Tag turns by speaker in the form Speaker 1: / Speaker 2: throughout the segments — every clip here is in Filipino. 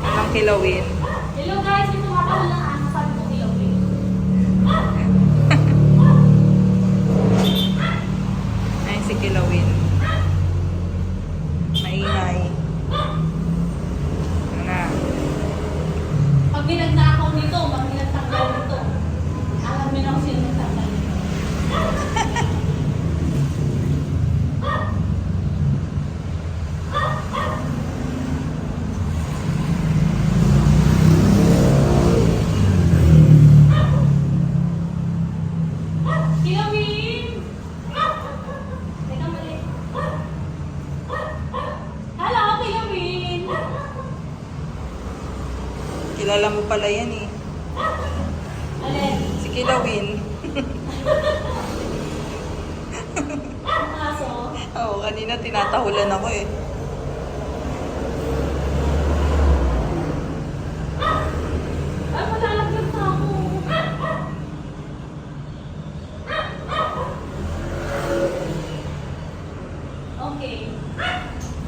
Speaker 1: Anong kilawin?
Speaker 2: Hello guys, ito makakala lang ang sabi ko kilawin.
Speaker 1: Ay, si kilawin. Maingay. Ano na?
Speaker 2: Pag minagnakaw nito, pag minagtanggal nito, alam mo na kung sino nagtanggal nito. Kilawin! Teka, mali. Hello, Kilawin!
Speaker 1: Kilala mo pala yan eh.
Speaker 2: Alin?
Speaker 1: Si kilawin.
Speaker 2: Ang aso?
Speaker 1: Oo, kanina tinatahulan ako eh.
Speaker 2: Ay, malalagyan na ako. Okay.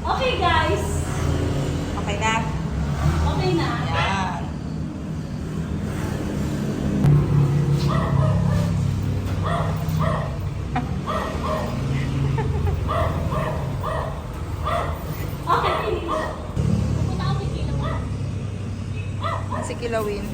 Speaker 2: Okay, guys.
Speaker 1: Okay na?
Speaker 2: Okay na.
Speaker 1: Yan.
Speaker 2: Okay, finish. Pupunta ako kay Kilawin.
Speaker 1: Si kilawin.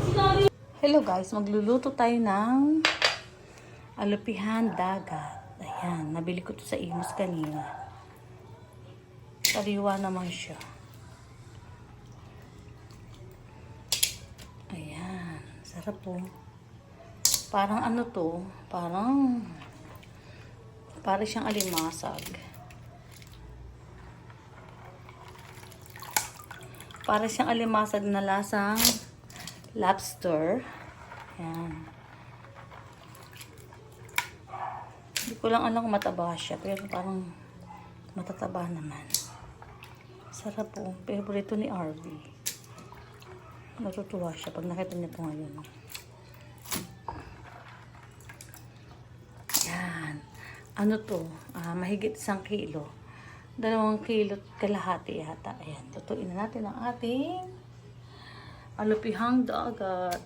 Speaker 2: Sinari.
Speaker 3: Hello guys, magluluto tayo ng alupihan dagat. Ayan, nabili ko to sa Imus kanina. Sariwa naman siya. Ayan, sarap po. Parang ano to, parang siyang alimasag. Para siyang alimasag na lasang lobster. Ayan. Hindi ko lang alam kung mataba siya, pero parang matataba naman. Sarap po. Favorito ni RV. Natutuwa siya pag nakita niya ito ngayon. Yan. Ano to? Mahigit 1 kilo. 2 kilo kalahati yata. Ayan. Lutuin na natin ang ating alupihang dagat.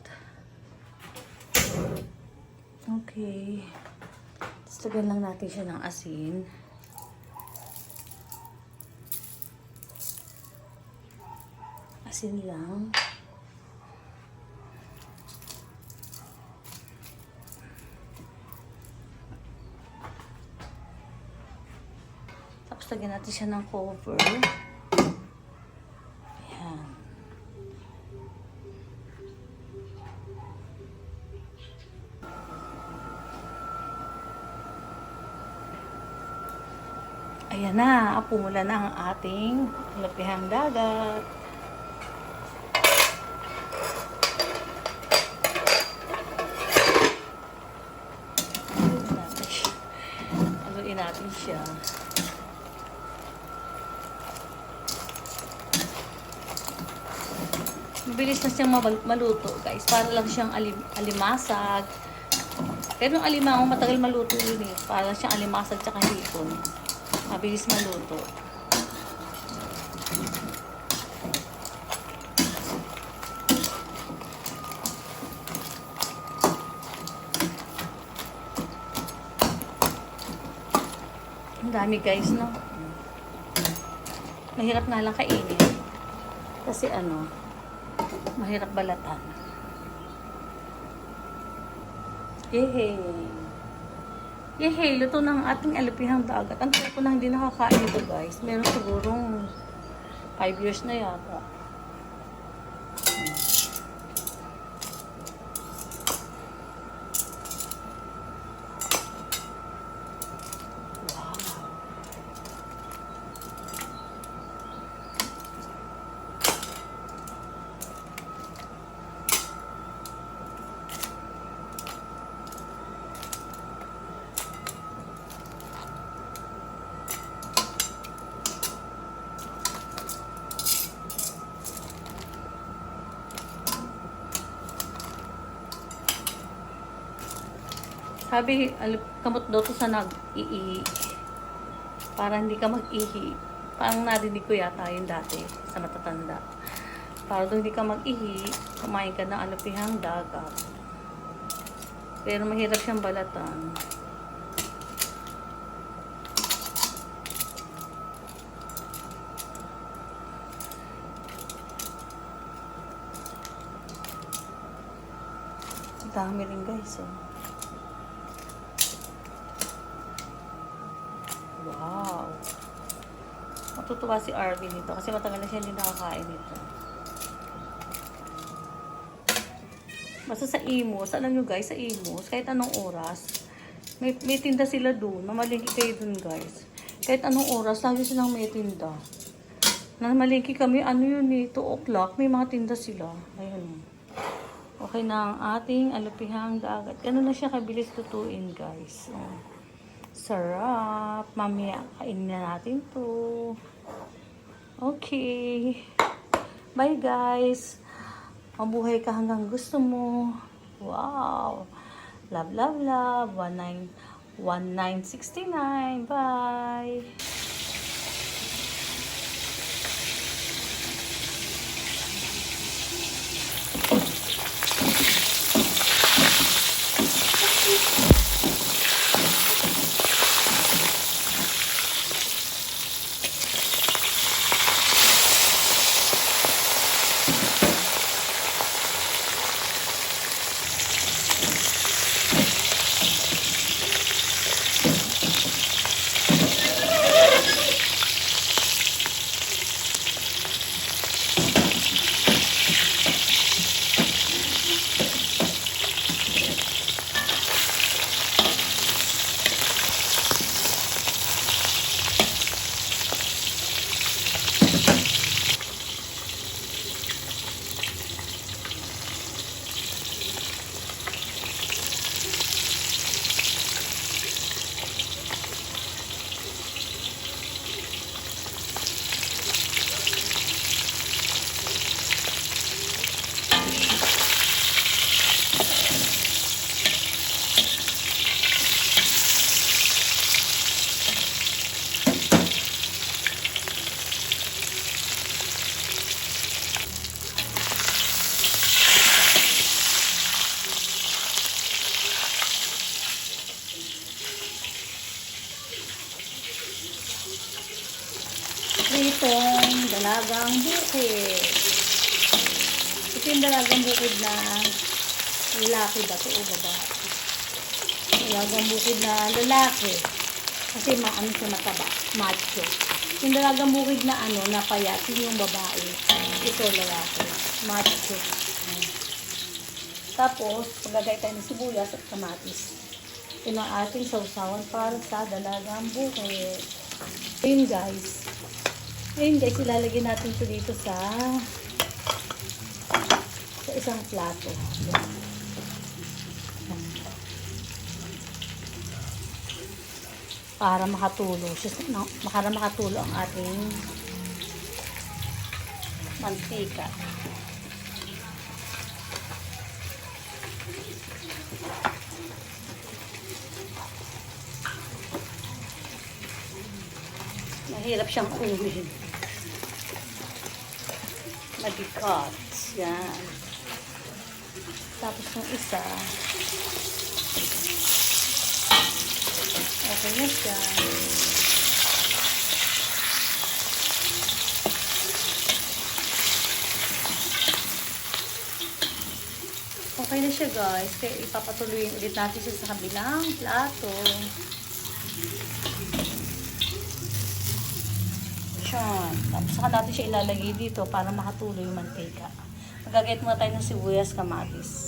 Speaker 3: Okay. Tapos lagyan lang natin siya ng asin. Asin lang. Tapos lagyan natin siya ng cover. Ayan. Ayan na, pumula na ang ating alupihang dagat. Haluin natin siya. Mabilis na siyang maluto, guys. Para lang siyang alimasag. Pero yung alimango matagal maluto yun eh. Para lang siyang alimasag tsaka hipon. Mabilis maluto. Ang dami guys, no? Mahirap nga lang kainin. Kasi ano, mahirap balatan. Yehey! Yehey! Luto ng ating alupihang dagat. Ang tagal ko na hindi nakakain ito guys. Meron sigurong 5 years na yata. Sabi, kamot daw to sa nag-iihi. Para hindi ka mag-ihi. Parang narinig ko yata yun dati sa matatanda. Para doon hindi ka mag-ihi, kumain ka ng alupihang dagat. Pero mahirap siyang balatan. Ang dami rin guys, oh. Wow. Matutuwa si Arvin nito kasi matagal na siya hindi nakakain nito. Basta sa Imus, alam nyo guys, sa Imus, kahit anong oras, may tinda sila doon. Mamalingki kayo doon guys. Kahit anong oras, lagi silang may tinda. Namalingki kami, ano yun eh, 2 o'clock, may mga tinda sila. Ayun. Okay na ang ating alupihang dagat. Ganun na siya kabilis lutuin guys. Oh. Sarap. Mamaya kainin na natin to. Okay. Bye guys. Mabuhay ka hanggang gusto mo. Wow. Love, love, love. 1969. Bye. Pritong dalagang bukid. Ito yung dalagang bukid na lalaki ba ito o babae? Dalagang bukid na lalaki. Kasi maano siya mataba, macho. Yung dalagang bukid na ano, na payat, yung babae. Ito lalaki, macho. Tapos, paglagay tayo ng sibuyas at kamatis. Ito ang ating sausawan para sa dalagang bukid. Ayun guys. Ayun guys, ilalagay natin ito dito sa isang plato. Para makatulo ang ating mantika. Mahirap siyang umin. Magikat. Yan. Tapos yung isa, okay na siya. Okay na siya guys. Kaya ipapatuloy ulit natin siya sa kabilang plato. Yan. Tapos saka natin siya ilalagay dito para makatuloy yung mantika. Magagayat muna tayo ng sibuyas, kamatis.